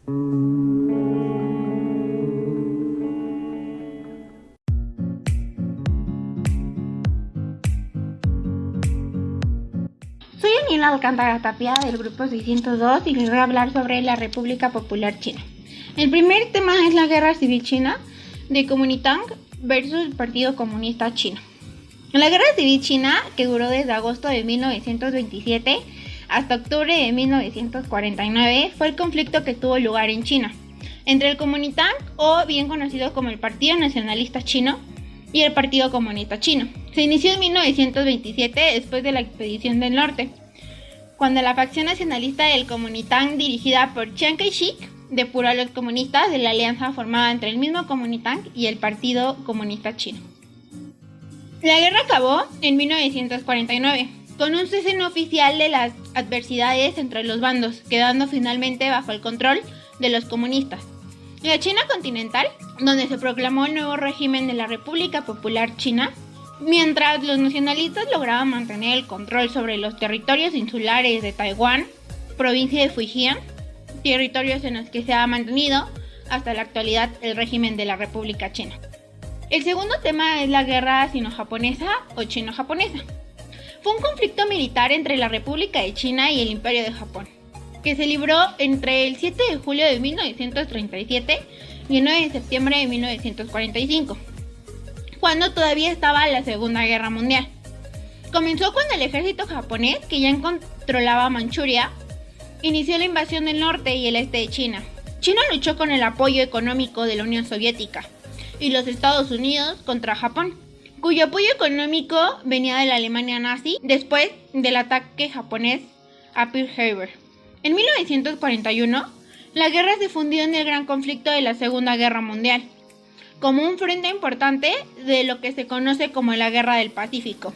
Soy Daniela Alcántara Tapia del grupo 602 y les voy a hablar sobre la República Popular China. El primer tema es la Guerra Civil China de Kuomintang versus el Partido Comunista Chino. La Guerra Civil China, que duró desde agosto de 1927 hasta octubre de 1949, fue el conflicto que tuvo lugar en China entre el Kuomintang, o bien conocido como el Partido Nacionalista Chino, y el Partido Comunista Chino. Se inició en 1927 después de la Expedición del Norte, cuando la facción nacionalista del Kuomintang, dirigida por Chiang Kai-shek, depuró a los comunistas de la alianza formada entre el mismo Kuomintang y el Partido Comunista Chino. La guerra acabó en 1949, con un cese no oficial de las adversidades entre los bandos, quedando finalmente bajo el control de los comunistas. La China continental, donde se proclamó el nuevo régimen de la República Popular China, mientras los nacionalistas lograban mantener el control sobre los territorios insulares de Taiwán, provincia de Fujian, territorios en los que se ha mantenido hasta la actualidad el régimen de la República China. El segundo tema es la guerra sino-japonesa o chino-japonesa. Fue un conflicto militar entre la República de China y el Imperio de Japón, que se libró entre el 7 de julio de 1937 y el 9 de septiembre de 1945, cuando todavía estaba la Segunda Guerra Mundial. Comenzó cuando el ejército japonés, que ya controlaba Manchuria, inició la invasión del norte y el este de China. China luchó con el apoyo económico de la Unión Soviética y los Estados Unidos contra Japón, cuyo apoyo económico venía de la Alemania nazi después del ataque japonés a Pearl Harbor. En 1941, la guerra se fundió en el gran conflicto de la Segunda Guerra Mundial, como un frente importante de lo que se conoce como la Guerra del Pacífico.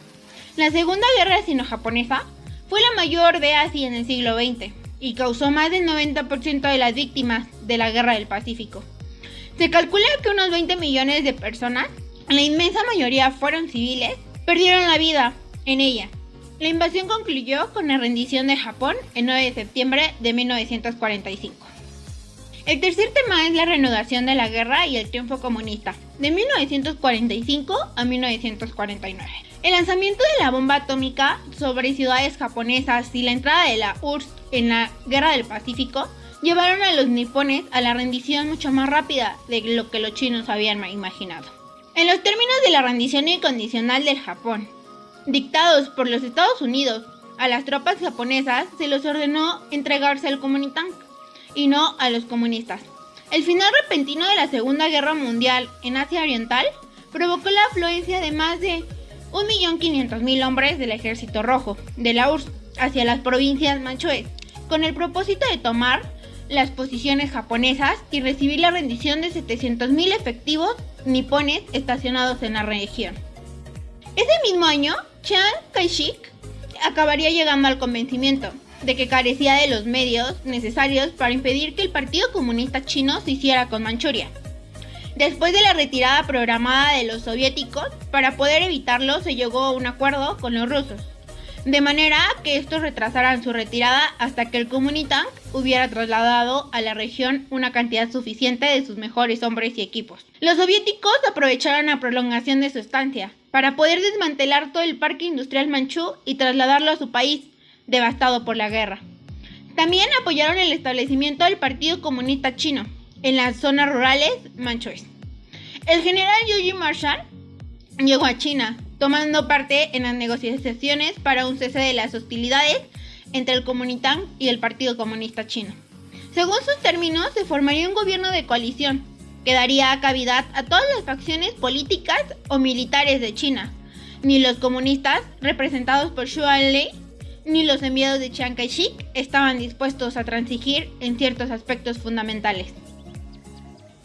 La Segunda Guerra Sino-Japonesa fue la mayor de Asia en el siglo XX y causó más del 90% de las víctimas de la Guerra del Pacífico. Se calcula que unos 20 millones de personas, la inmensa mayoría fueron civiles, perdieron la vida en ella. La invasión concluyó con la rendición de Japón el 9 de septiembre de 1945. El tercer tema es la reanudación de la guerra y el triunfo comunista, de 1945 a 1949. El lanzamiento de la bomba atómica sobre ciudades japonesas y la entrada de la URSS en la Guerra del Pacífico llevaron a los nipones a la rendición mucho más rápida de lo que los chinos habían imaginado. En los términos de la rendición incondicional del Japón, dictados por los Estados Unidos, a las tropas japonesas se les ordenó entregarse al Kuomintang y no a los comunistas. El final repentino de la Segunda Guerra Mundial en Asia Oriental provocó la afluencia de más de 1.500.000 hombres del Ejército Rojo de la URSS hacia las provincias manchúes, con el propósito de tomar las posiciones japonesas y recibir la rendición de 700.000 efectivos nipones estacionados en la región. Ese mismo año, Chiang Kai-shek acabaría llegando al convencimiento de que carecía de los medios necesarios para impedir que el Partido Comunista Chino se hiciera con Manchuria. Después de la retirada programada de los soviéticos, para poder evitarlo se llegó a un acuerdo con los rusos, de manera que estos retrasaran su retirada hasta que el Kuomintang hubiera trasladado a la región una cantidad suficiente de sus mejores hombres y equipos. Los soviéticos aprovecharon la prolongación de su estancia para poder desmantelar todo el parque industrial manchú y trasladarlo a su país, devastado por la guerra. También apoyaron el establecimiento del Partido Comunista Chino en las zonas rurales manchúes. El general Eugene Marshall llegó a China, tomando parte en las negociaciones para un cese de las hostilidades entre el Kuomintang y el Partido Comunista Chino. Según sus términos, se formaría un gobierno de coalición que daría cavidad a todas las facciones políticas o militares de China. Ni los comunistas, representados por Zhou Enlai, ni los enviados de Chiang Kai-shek estaban dispuestos a transigir en ciertos aspectos fundamentales,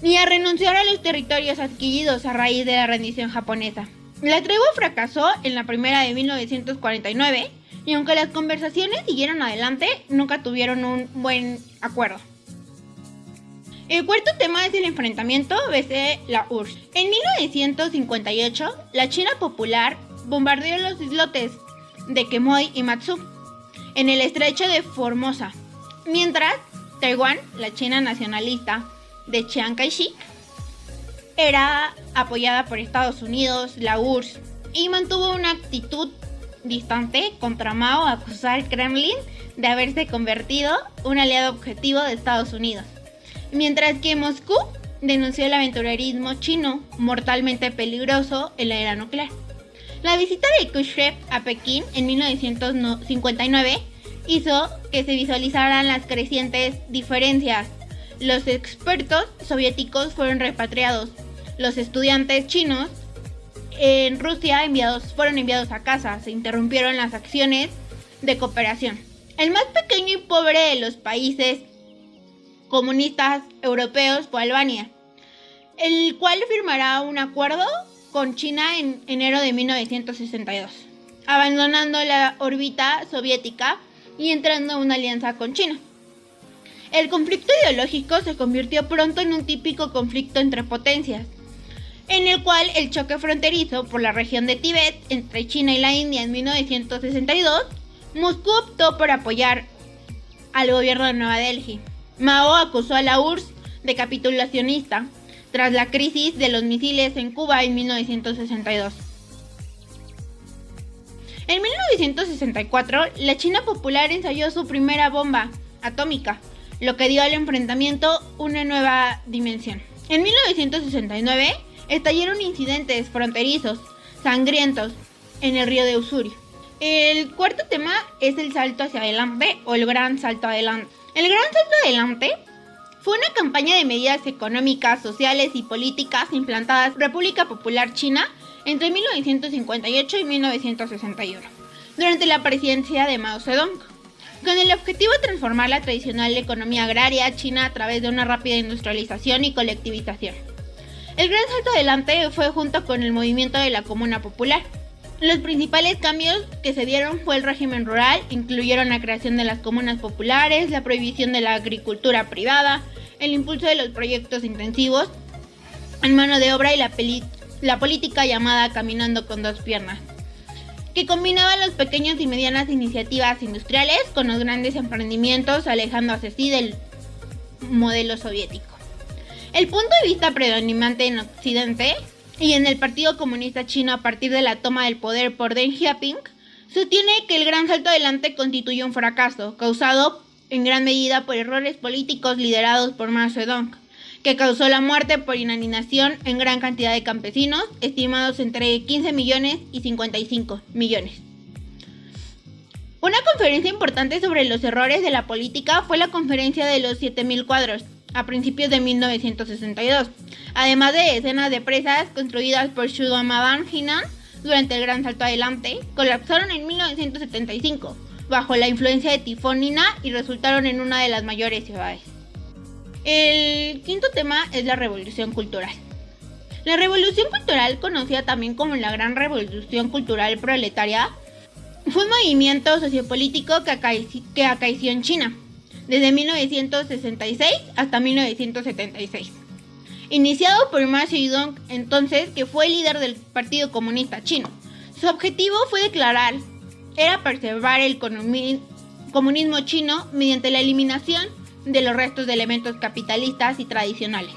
ni a renunciar a los territorios adquiridos a raíz de la rendición japonesa. La tregua fracasó en la primera de 1949 y aunque las conversaciones siguieron adelante, nunca tuvieron un buen acuerdo. El cuarto tema es el enfrentamiento vs la URSS. En 1958, la China popular bombardeó los islotes de Quemoy y Matsu en el estrecho de Formosa, mientras Taiwán, la China nacionalista de Chiang Kai-shek, era apoyada por Estados Unidos, la URSS, y mantuvo una actitud distante contra Mao, acusó al Kremlin de haberse convertido en un aliado objetivo de Estados Unidos, mientras que Moscú denunció el aventurerismo chino, mortalmente peligroso en la era nuclear. La visita de Khrushchev a Pekín en 1959 hizo que se visualizaran las crecientes diferencias. Los expertos soviéticos fueron repatriados. Los estudiantes chinos en Rusia fueron enviados a casa. Se interrumpieron las acciones de cooperación. El más pequeño y pobre de los países comunistas europeos fue Albania, el cual firmará un acuerdo con China en enero de 1962, abandonando la órbita soviética y entrando en una alianza con China. El conflicto ideológico se convirtió pronto en un típico conflicto entre potencias, en el cual el choque fronterizo por la región de Tíbet entre China y la India en 1962, Moscú optó por apoyar al gobierno de Nueva Delhi. Mao acusó a la URSS de capitulacionista tras la crisis de los misiles en Cuba en 1962. En 1964, la China popular ensayó su primera bomba atómica, lo que dio al enfrentamiento una nueva dimensión. En 1969, estallaron incidentes fronterizos sangrientos en el río de Ussuri. El cuarto tema es el salto hacia adelante o el gran salto adelante. El gran salto adelante fue una campaña de medidas económicas, sociales y políticas implantadas en la República Popular China entre 1958 y 1961, durante la presidencia de Mao Zedong, con el objetivo de transformar la tradicional economía agraria china a través de una rápida industrialización y colectivización. El gran salto adelante fue junto con el movimiento de la Comuna Popular. Los principales cambios que se dieron fue el régimen rural, incluyeron la creación de las comunas populares, la prohibición de la agricultura privada, el impulso de los proyectos intensivos en mano de obra y la política llamada Caminando con dos piernas, que combinaba las pequeñas y medianas iniciativas industriales con los grandes emprendimientos, alejándose así del modelo soviético. El punto de vista predominante en Occidente y en el Partido Comunista Chino a partir de la toma del poder por Deng Xiaoping sostiene que el gran salto adelante constituye un fracaso, causado en gran medida por errores políticos liderados por Mao Zedong, que causó la muerte por inanición en gran cantidad de campesinos, estimados entre 15 millones y 55 millones. Una conferencia importante sobre los errores de la política fue la Conferencia de los 7000 cuadros, a principios de 1962, además de decenas de presas construidas por Shudamaban Hinan durante el Gran Salto Adelante, colapsaron en 1975 bajo la influencia de tifón Nina y resultaron en una de las mayores ciudades. El quinto tema es la Revolución Cultural. La Revolución Cultural, conocida también como la Gran Revolución Cultural Proletaria, fue un movimiento sociopolítico que acaeció en China desde 1966 hasta 1976. Iniciado por Mao Zedong, entonces, que fue el líder del Partido Comunista Chino. Su objetivo era preservar el comunismo chino mediante la eliminación de los restos de elementos capitalistas y tradicionales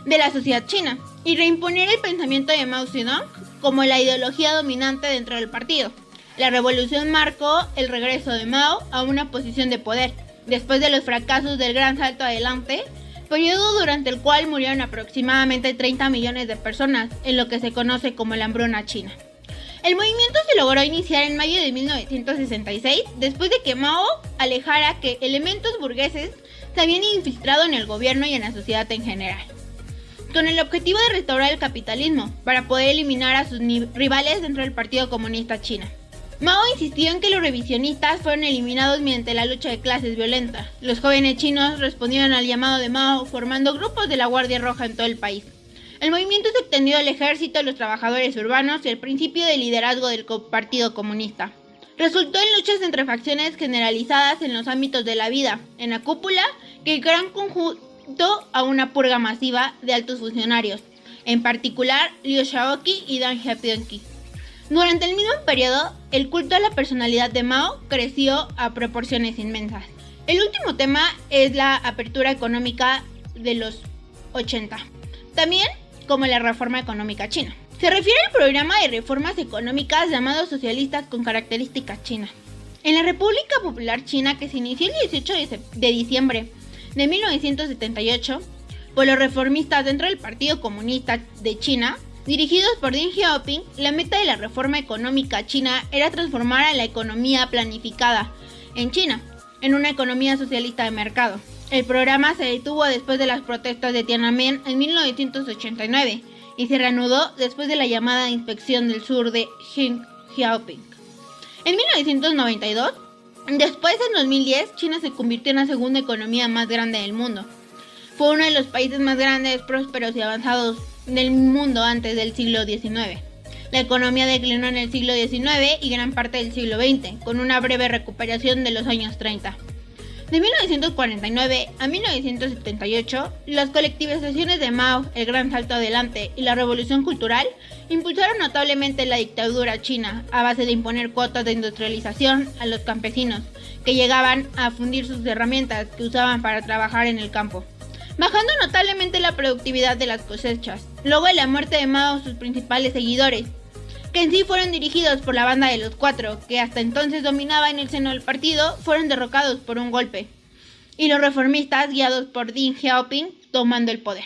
de la sociedad china y reimponer el pensamiento de Mao Zedong como la ideología dominante dentro del partido. La revolución marcó el regreso de Mao a una posición de poder, después de los fracasos del Gran Salto Adelante, periodo durante el cual murieron aproximadamente 30 millones de personas en lo que se conoce como la hambruna china. El movimiento se logró iniciar en mayo de 1966, después de que Mao alejara que elementos burgueses se habían infiltrado en el gobierno y en la sociedad en general, con el objetivo de restaurar el capitalismo para poder eliminar a sus rivales dentro del Partido Comunista Chino. Mao insistió en que los revisionistas fueron eliminados mediante la lucha de clases violenta. Los jóvenes chinos respondieron al llamado de Mao formando grupos de la Guardia Roja en todo el país. El movimiento se extendió al ejército, los trabajadores urbanos y el principio de liderazgo del Partido Comunista. Resultó en luchas entre facciones generalizadas en los ámbitos de la vida, en la cúpula, que gran conjunto a una purga masiva de altos funcionarios, en particular Liu Shaoqi y Deng Xiaoping. Durante el mismo periodo, el culto a la personalidad de Mao creció a proporciones inmensas. El último tema es la apertura económica de los 80, también como la reforma económica china. Se refiere al programa de reformas económicas llamado socialistas con características chinas. En la República Popular China, que se inició el 18 de diciembre de 1978 por los reformistas dentro del Partido Comunista de China, dirigidos por Deng Xiaoping, la meta de la reforma económica china era transformar a la economía planificada en China en una economía socialista de mercado. El programa se detuvo después de las protestas de Tiananmen en 1989 y se reanudó después de la llamada inspección del sur de Deng Xiaoping. En 1992, después en 2010, China se convirtió en la segunda economía más grande del mundo. Fue uno de los países más grandes, prósperos y avanzados del mundo antes del siglo XIX. La economía declinó en el siglo XIX y gran parte del siglo XX, con una breve recuperación de los años 30. De 1949 a 1978, las colectivizaciones de Mao, el Gran Salto Adelante y la Revolución Cultural impulsaron notablemente la dictadura china a base de imponer cuotas de industrialización a los campesinos, que llegaban a fundir sus herramientas que usaban para trabajar en el campo, bajando notablemente la productividad de las cosechas. Luego de la muerte de Mao, sus principales seguidores, que en sí fueron dirigidos por la banda de los Cuatro, que hasta entonces dominaba en el seno del partido, fueron derrocados por un golpe, y los reformistas, guiados por Deng Xiaoping, tomando el poder.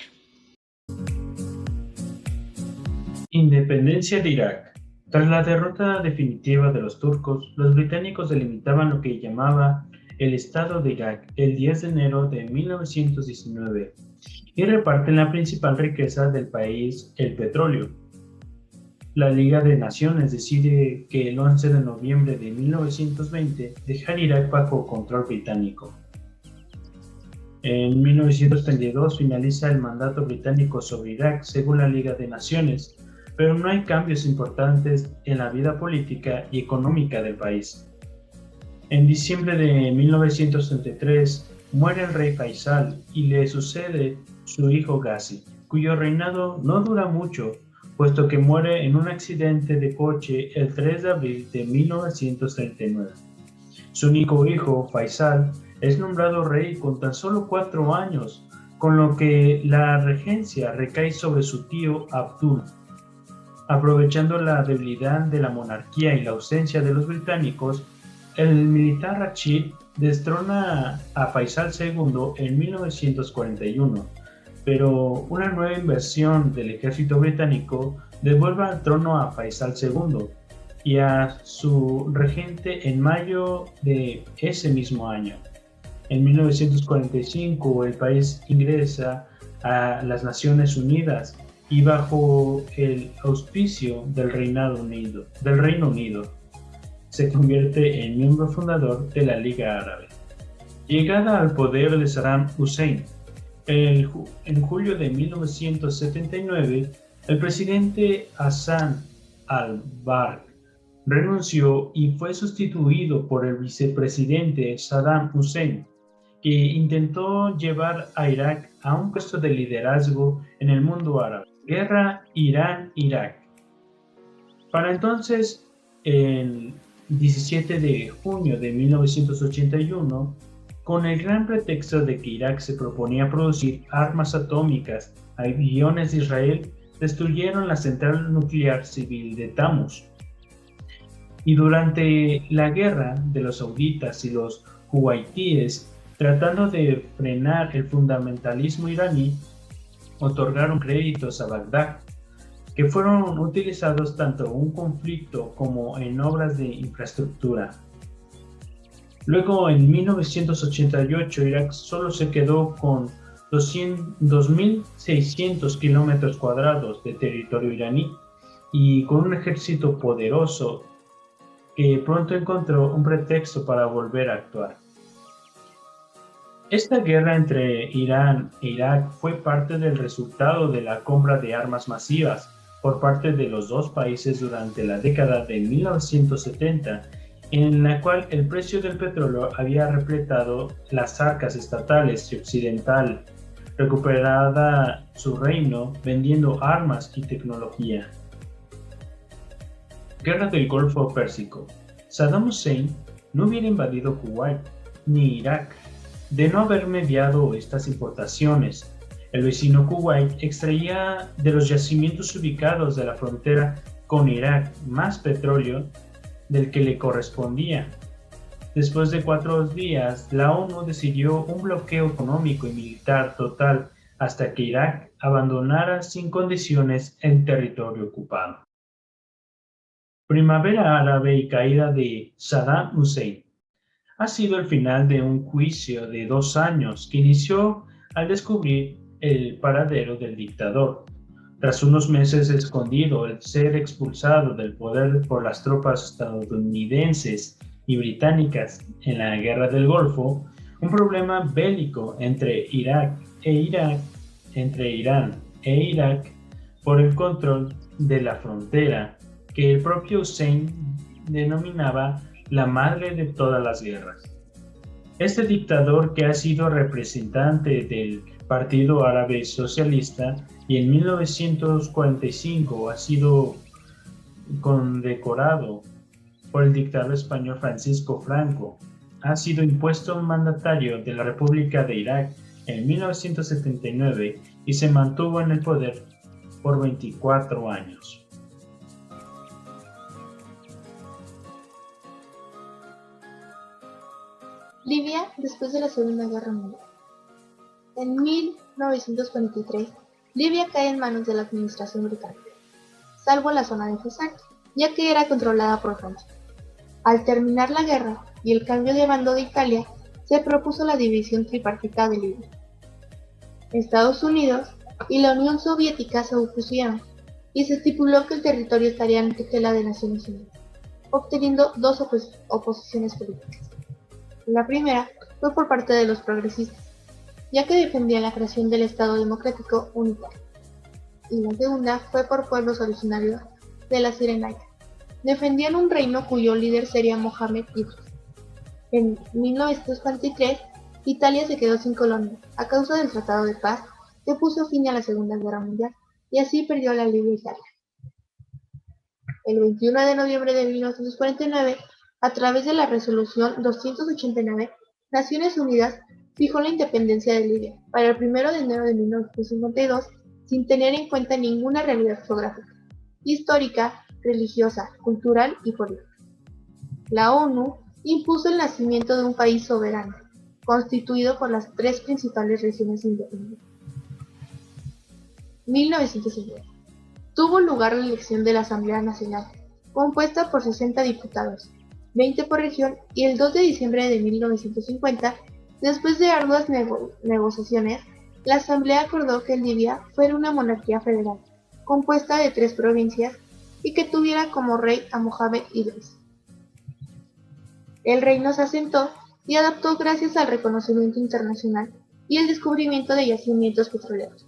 Independencia de Irak. Tras la derrota definitiva de los turcos, los británicos delimitaban lo que llamaban el Estado de Irak el 10 de enero de 1919 y reparten la principal riqueza del país, el petróleo. La Liga de Naciones decide que el 11 de noviembre de 1920 dejar Irak bajo control británico. En 1932 finaliza el mandato británico sobre Irak según la Liga de Naciones, pero no hay cambios importantes en la vida política y económica del país. En diciembre de 1933 muere el rey Faisal y le sucede su hijo Ghazi, cuyo reinado no dura mucho, puesto que muere en un accidente de coche el 3 de abril de 1939. Su único hijo, Faisal, es nombrado rey con tan solo 4 años, con lo que la regencia recae sobre su tío Abdul. Aprovechando la debilidad de la monarquía y la ausencia de los británicos, el militar Rashid destrona a Faisal II en 1941, pero una nueva invasión del ejército británico devuelve al trono a Faisal II y a su regente en mayo de ese mismo año. En 1945 el país ingresa a las Naciones Unidas y bajo el auspicio del Reino Unido se convierte en miembro fundador de la Liga Árabe. Llegada al poder de Saddam Hussein, en julio de 1979, el presidente Hassan al-Banna renunció y fue sustituido por el vicepresidente Saddam Hussein, que intentó llevar a Irak a un puesto de liderazgo en el mundo árabe. Guerra Irán-Irak. Para entonces, el 17 de junio de 1981, con el gran pretexto de que Irak se proponía producir armas atómicas, aviones de Israel destruyeron la central nuclear civil de Tammuz. Y durante la guerra de los sauditas y los kuwaitíes, tratando de frenar el fundamentalismo iraní, otorgaron créditos a Bagdad, que fueron utilizados tanto en un conflicto como en obras de infraestructura. Luego, en 1988, Irak solo se quedó con 2.600 kilómetros cuadrados de territorio iraní y con un ejército poderoso que pronto encontró un pretexto para volver a actuar. Esta guerra entre Irán e Irak fue parte del resultado de la compra de armas masivas por parte de los dos países durante la década de 1970, en la cual el precio del petróleo había repletado las arcas estatales y occidental, recuperada su reino vendiendo armas y tecnología. Guerra del Golfo Pérsico. Saddam Hussein no hubiera invadido Kuwait, ni Irak, de no haber mediado estas importaciones. El vecino Kuwait extraía de los yacimientos ubicados de la frontera con Irak más petróleo del que le correspondía. Después de 4 días, la ONU decidió un bloqueo económico y militar total hasta que Irak abandonara sin condiciones el territorio ocupado. Primavera árabe y caída de Saddam Hussein. Ha sido el final de un juicio de 2 años que inició al descubrir el paradero del dictador. Tras unos meses escondido, el ser expulsado del poder por las tropas estadounidenses y británicas en la Guerra del Golfo, un problema bélico entre Irán e Irak por el control de la frontera, que el propio Hussein denominaba la madre de todas las guerras. Este dictador, que ha sido representante del Partido Árabe Socialista y en 1945 ha sido condecorado por el dictador español Francisco Franco, ha sido impuesto mandatario de la República de Irak en 1979 y se mantuvo en el poder por 24 años. Libia después de la Segunda Guerra Mundial. En 1943, Libia cae en manos de la administración británica, salvo la zona de Fezzan, ya que era controlada por Francia. Al terminar la guerra y el cambio de bando de Italia, se propuso la división tripartita de Libia. Estados Unidos y la Unión Soviética se opusieron y se estipuló que el territorio estaría en tutela de Naciones Unidas, obteniendo dos oposiciones políticas. La primera fue por parte de los progresistas, ya que defendían la creación del Estado Democrático Unitario, y la segunda fue por pueblos originarios de la Cirenaica. Defendían un reino cuyo líder sería Mohamed Idris. En 1943, Italia se quedó sin colonias a causa del Tratado de Paz que puso fin a la Segunda Guerra Mundial, y así perdió la libre Italia. El 21 de noviembre de 1949, a través de la Resolución 289, Naciones Unidas fijó la independencia de Libia para el 1 de enero de 1952 sin tener en cuenta ninguna realidad geográfica, histórica, religiosa, cultural y política. La ONU impuso el nacimiento de un país soberano, constituido por las 3 principales regiones independientes. 1950. Tuvo lugar la elección de la Asamblea Nacional, compuesta por 60 diputados, 20 por región, y el 2 de diciembre de 1950, después de arduas negociaciones, la Asamblea acordó que Libia fuera una monarquía federal, compuesta de 3 provincias, y que tuviera como rey a Mohamed Idris. El reino se asentó y adaptó gracias al reconocimiento internacional y el descubrimiento de yacimientos petroleros,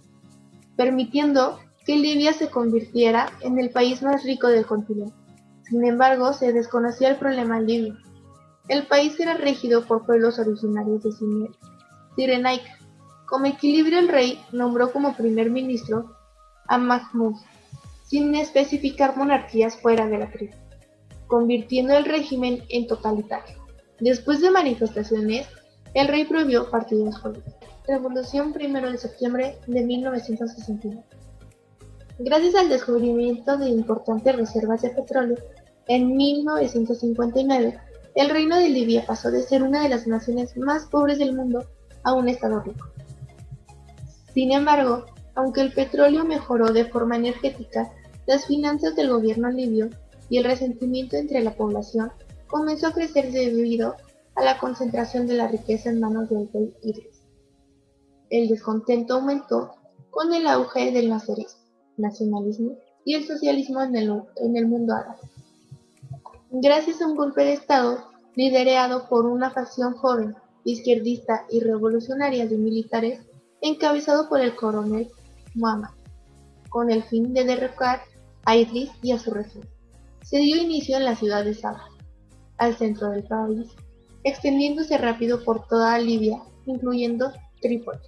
permitiendo que Libia se convirtiera en el país más rico del continente. Sin embargo, se desconocía el problema libio. El país era regido por pueblos originarios de Cirenaica. Como equilibrio, el rey nombró como primer ministro a Mahmud, sin especificar monarquías fuera de la tribu, convirtiendo el régimen en totalitario. Después de manifestaciones, el rey prohibió partidos políticos. Revolución 1 de septiembre de 1969. Gracias al descubrimiento de importantes reservas de petróleo, en 1959, el reino de Libia pasó de ser una de las naciones más pobres del mundo a un estado rico. Sin embargo, aunque el petróleo mejoró de forma energética, las finanzas del gobierno libio y el resentimiento entre la población comenzó a crecer debido a la concentración de la riqueza en manos del rey Idris. El descontento aumentó con el auge del nacionalismo y el socialismo en el mundo árabe. Gracias a un golpe de Estado liderado por una facción joven, izquierdista y revolucionaria de militares, encabezado por el coronel Muhammad, con el fin de derrocar a Idris y a su régimen, se dio inicio en la ciudad de Sabha, al centro del país, extendiéndose rápido por toda Libia, incluyendo Trípoli.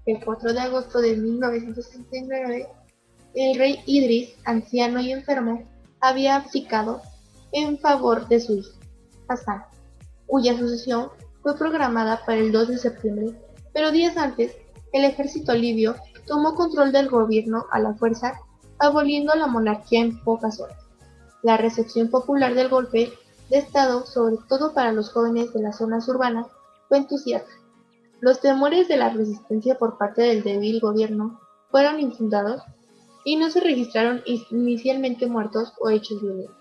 El 4 de agosto de 1969, el rey Idris, anciano y enfermo, había abdicado en favor de su hijo, Hassan, cuya sucesión fue programada para el 2 de septiembre, pero días antes, el ejército libio tomó control del gobierno a la fuerza, aboliendo la monarquía en pocas horas. La recepción popular del golpe de Estado, sobre todo para los jóvenes de las zonas urbanas, fue entusiasta. Los temores de la resistencia por parte del débil gobierno fueron infundados y no se registraron inicialmente muertos o hechos violentos.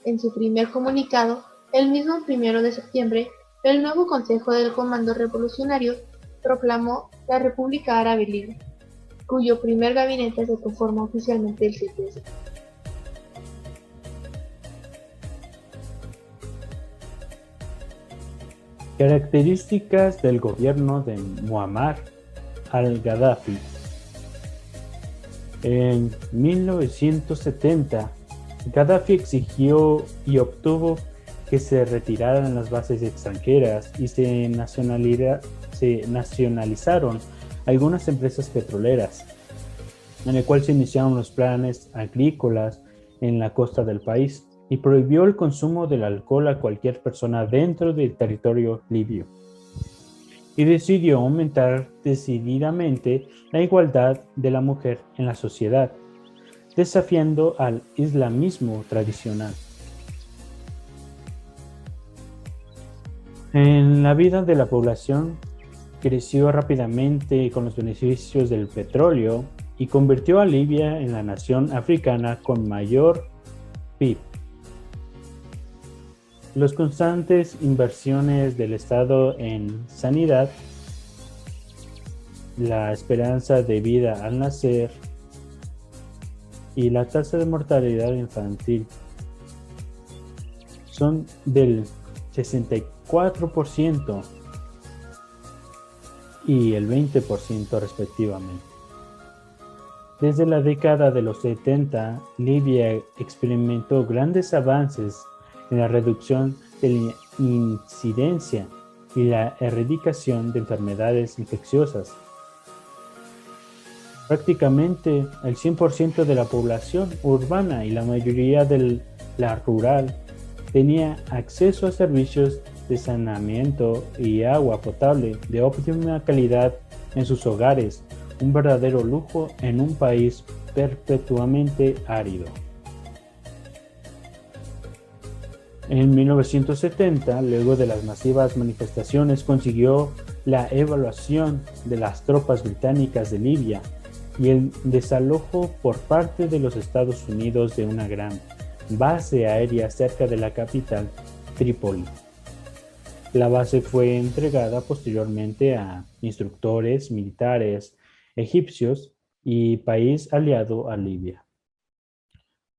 En su primer comunicado, el mismo 1 de septiembre, el nuevo Consejo del Comando Revolucionario proclamó la República Árabe Libre, cuyo primer gabinete se conformó oficialmente el 7 de septiembre. Características del gobierno de Muammar al-Gaddafi. En 1970, Gaddafi exigió y obtuvo que se retiraran las bases extranjeras y se nacionalizaron algunas empresas petroleras, en el cual se iniciaron los planes agrícolas en la costa del país y prohibió el consumo del alcohol a cualquier persona dentro del territorio libio. Y decidió aumentar decididamente la igualdad de la mujer en la sociedad, desafiando al islamismo tradicional. En la vida de la población creció rápidamente con los beneficios del petróleo y convirtió a Libia en la nación africana con mayor PIB. Las constantes inversiones del Estado en sanidad, la esperanza de vida al nacer y la tasa de mortalidad infantil son del 64% y el 20% respectivamente. Desde la década de los 70, Libia experimentó grandes avances en la reducción de la incidencia y la erradicación de enfermedades infecciosas. Prácticamente el 100% de la población urbana y la mayoría de la rural tenía acceso a servicios de saneamiento y agua potable de óptima calidad en sus hogares, un verdadero lujo en un país perpetuamente árido. En 1970, luego de las masivas manifestaciones, consiguió la evaluación de las tropas británicas de Libia y el desalojo por parte de los Estados Unidos de una gran base aérea cerca de la capital, Trípoli. La base fue entregada posteriormente a instructores militares egipcios y país aliado a Libia.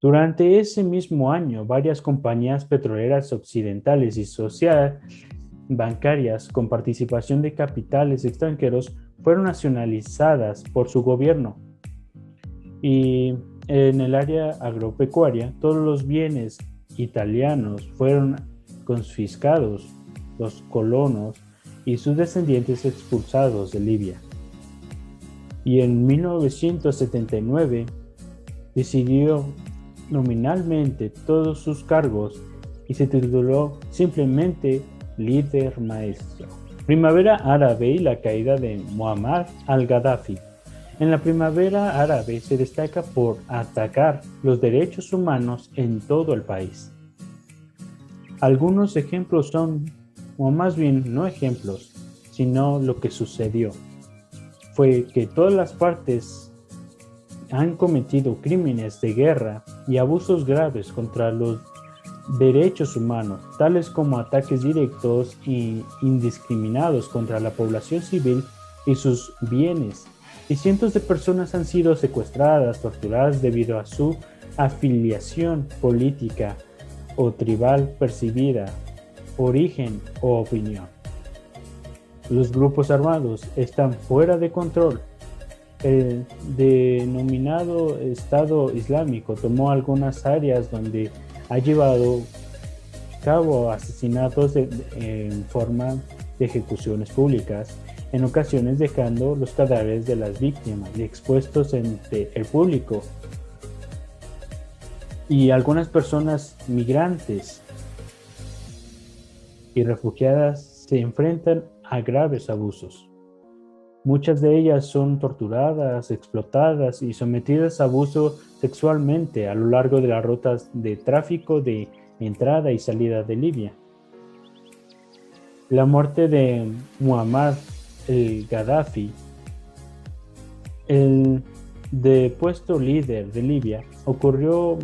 Durante ese mismo año, varias compañías petroleras occidentales y bancarias con participación de capitales extranjeros fueron nacionalizadas por su gobierno. Y en el área agropecuaria, todos los bienes italianos fueron confiscados, los colonos y sus descendientes expulsados de Libia. Y en 1979 decidió nominalmente todos sus cargos y se tituló simplemente líder maestro. Primavera árabe y la caída de Muammar al-Gaddafi. En la primavera árabe se destaca por atacar los derechos humanos en todo el país. Algunos ejemplos son, o más bien no ejemplos, sino lo que sucedió. Fue que todas las partes han cometido crímenes de guerra y abusos graves contra los derechos humanos, tales como ataques directos e indiscriminados contra la población civil y sus bienes, y cientos de personas han sido secuestradas, torturadas debido a su afiliación política o tribal percibida, origen o opinión. Los grupos armados están fuera de control. El denominado Estado Islámico tomó algunas áreas donde ha llevado a cabo asesinatos en forma de ejecuciones públicas, en ocasiones dejando los cadáveres de las víctimas expuestos ante el público. Y algunas personas migrantes y refugiadas se enfrentan a graves abusos. Muchas de ellas son torturadas, explotadas y sometidas a abuso sexualmente a lo largo de las rutas de tráfico de entrada y salida de Libia. La muerte de Muammar el-Gaddafi, el depuesto líder de Libia, ocurrió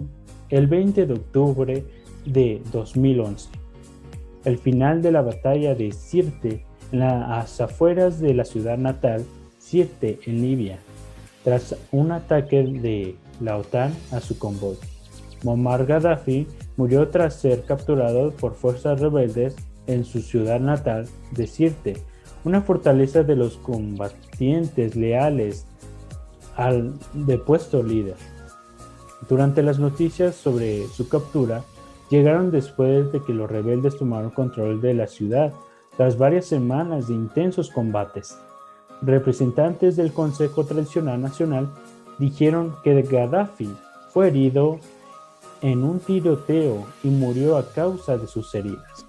el 20 de octubre de 2011. El final de la batalla de Sirte en las afueras de la ciudad natal, Sirte en Libia, tras un ataque de la OTAN a su convoy. Muammar Gaddafi murió tras ser capturado por fuerzas rebeldes en su ciudad natal de Sirte, una fortaleza de los combatientes leales al depuesto líder. Durante las noticias sobre su captura, llegaron después de que los rebeldes tomaron control de la ciudad, tras varias semanas de intensos combates. Representantes del Consejo Tradicional Nacional dijeron que Gaddafi fue herido en un tiroteo y murió a causa de sus heridas.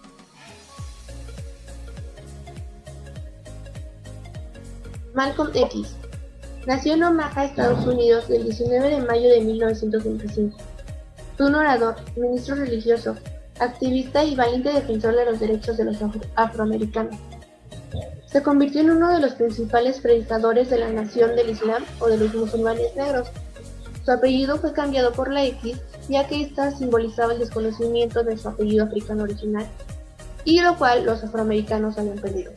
Malcolm X nació en Omaha, Estados Unidos, el 19 de mayo de 1925. Fue un orador, ministro religioso, activista y valiente defensor de los derechos de los afroamericanos. Se convirtió en uno de los principales predicadores de la nación del Islam o de los musulmanes negros. Su apellido fue cambiado por la X, ya que ésta simbolizaba el desconocimiento de su apellido africano original, y lo cual los afroamericanos habían perdido.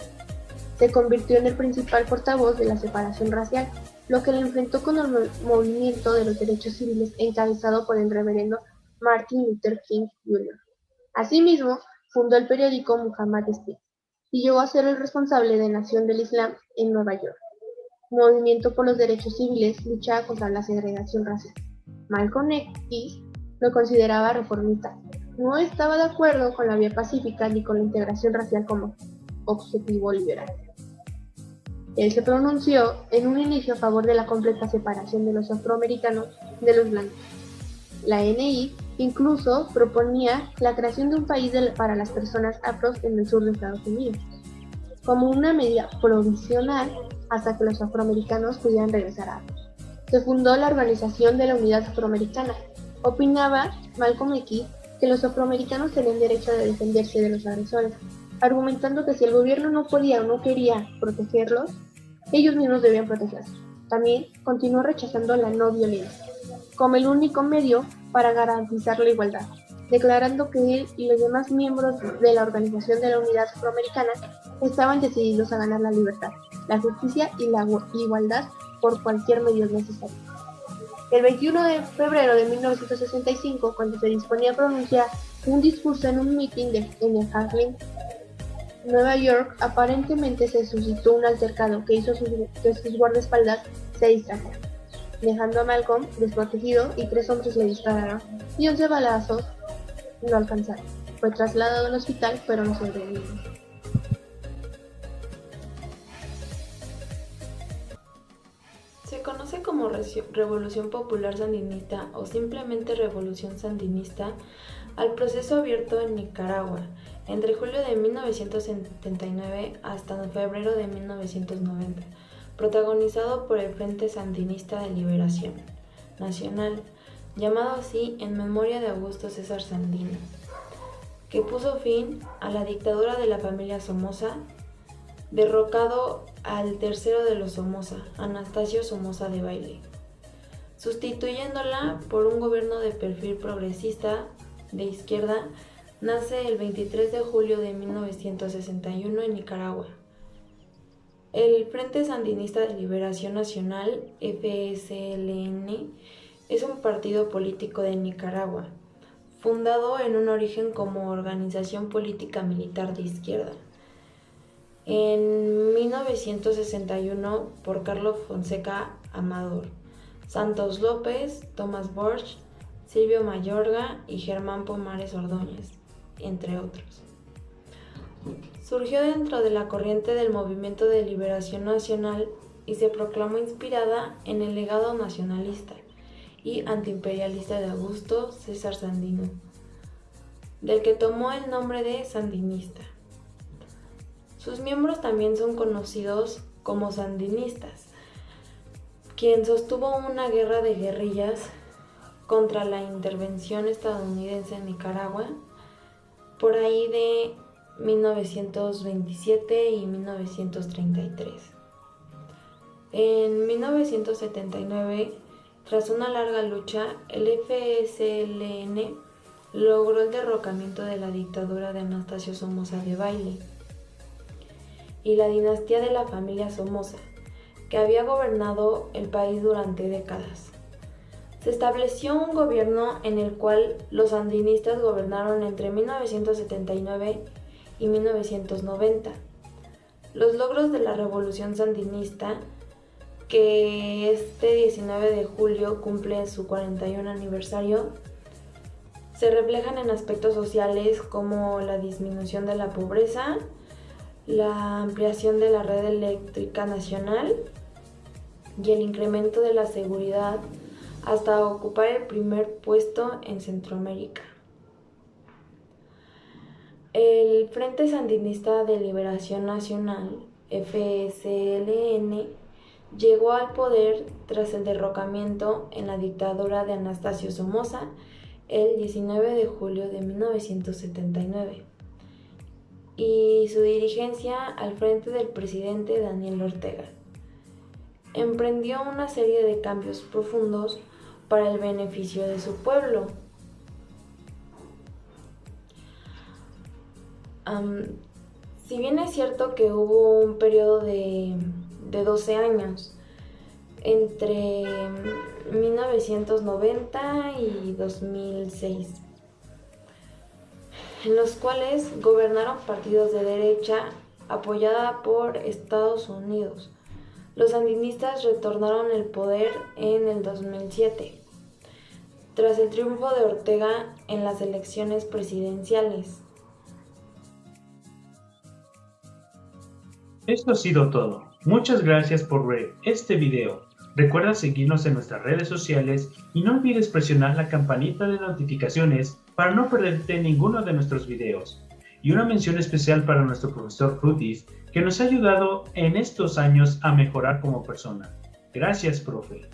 Se convirtió en el principal portavoz de la separación racial, lo que le enfrentó con el movimiento de los derechos civiles encabezado por el reverendo Martin Luther King Jr. Asimismo, fundó el periódico Muhammad Speak y llegó a ser el responsable de Nación del Islam en Nueva York. Movimiento por los derechos civiles luchaba contra la segregación racial. Malcolm X lo consideraba reformista. No estaba de acuerdo con la vía pacífica ni con la integración racial como objetivo liberal. Él se pronunció en un inicio a favor de la completa separación de los afroamericanos de los blancos. La NI incluso proponía la creación de un país para las personas afros en el sur de Estados Unidos, como una medida provisional hasta que los afroamericanos pudieran regresar a África. Se fundó la Organización de la Unidad Afroamericana. Opinaba Malcolm X que los afroamericanos tenían derecho a defenderse de los agresores, argumentando que si el gobierno no podía o no quería protegerlos, ellos mismos debían protegerse. También continuó rechazando la no violencia como el único medio para garantizar la igualdad, declarando que él y los demás miembros de la Organización de la Unidad Afroamericana estaban decididos a ganar la libertad, la justicia y la igualdad por cualquier medio necesario. El 21 de febrero de 1965, cuando se disponía a pronunciar un discurso en un mitin en el Harlem, Nueva York, aparentemente se suscitó un altercado que hizo que sus guardaespaldas se distrajeran, dejando a Malcolm desprotegido y 3 hombres le dispararon y 11 balazos lo alcanzaron. Fue trasladado al hospital, pero no sobrevivió. Se conoce como Revolución Popular Sandinista o simplemente Revolución Sandinista al proceso abierto en Nicaragua entre julio de 1979 hasta febrero de 1990, protagonizado por el Frente Sandinista de Liberación Nacional, llamado así en memoria de Augusto César Sandino, que puso fin a la dictadura de la familia Somoza, derrocado al tercero de los Somoza, Anastasio Somoza Debayle, sustituyéndola por un gobierno de perfil progresista de izquierda. Nace el 23 de julio de 1961 en Nicaragua. El Frente Sandinista de Liberación Nacional, FSLN, es un partido político de Nicaragua, fundado en un origen como organización política militar de izquierda. En 1961 por Carlos Fonseca Amador, Santos López, Tomás Borch, Silvio Mayorga y Germán Pomares Ordóñez, entre otros. Surgió dentro de la corriente del Movimiento de Liberación Nacional y se proclamó inspirada en el legado nacionalista y antiimperialista de Augusto César Sandino, del que tomó el nombre de sandinista. Sus miembros también son conocidos como sandinistas, quien sostuvo una guerra de guerrillas contra la intervención estadounidense en Nicaragua por ahí de 1927 y 1933. En 1979, tras una larga lucha, el FSLN logró el derrocamiento de la dictadura de Anastasio Somoza Debayle y la dinastía de la familia Somoza, que había gobernado el país durante décadas. Se estableció un gobierno en el cual los sandinistas gobernaron entre 1979 y 1990. Los logros de la revolución sandinista, que este 19 de julio cumple su 41 aniversario, se reflejan en aspectos sociales como la disminución de la pobreza, la ampliación de la red eléctrica nacional y el incremento de la seguridad hasta ocupar el primer puesto en Centroamérica. El Frente Sandinista de Liberación Nacional, FSLN, llegó al poder tras el derrocamiento en la dictadura de Anastasio Somoza el 19 de julio de 1979 y su dirigencia al frente del presidente Daniel Ortega. Emprendió una serie de cambios profundos para el beneficio de su pueblo. Si bien es cierto que hubo un periodo de 12 años entre 1990 y 2006, en los cuales gobernaron partidos de derecha apoyada por Estados Unidos. Los sandinistas retornaron el poder en el 2007, tras el triunfo de Ortega en las elecciones presidenciales. Esto ha sido todo. Muchas gracias por ver este video. Recuerda seguirnos en nuestras redes sociales y no olvides presionar la campanita de notificaciones para no perderte ninguno de nuestros videos. Y una mención especial para nuestro profesor Frutis, que nos ha ayudado en estos años a mejorar como persona. Gracias, profe.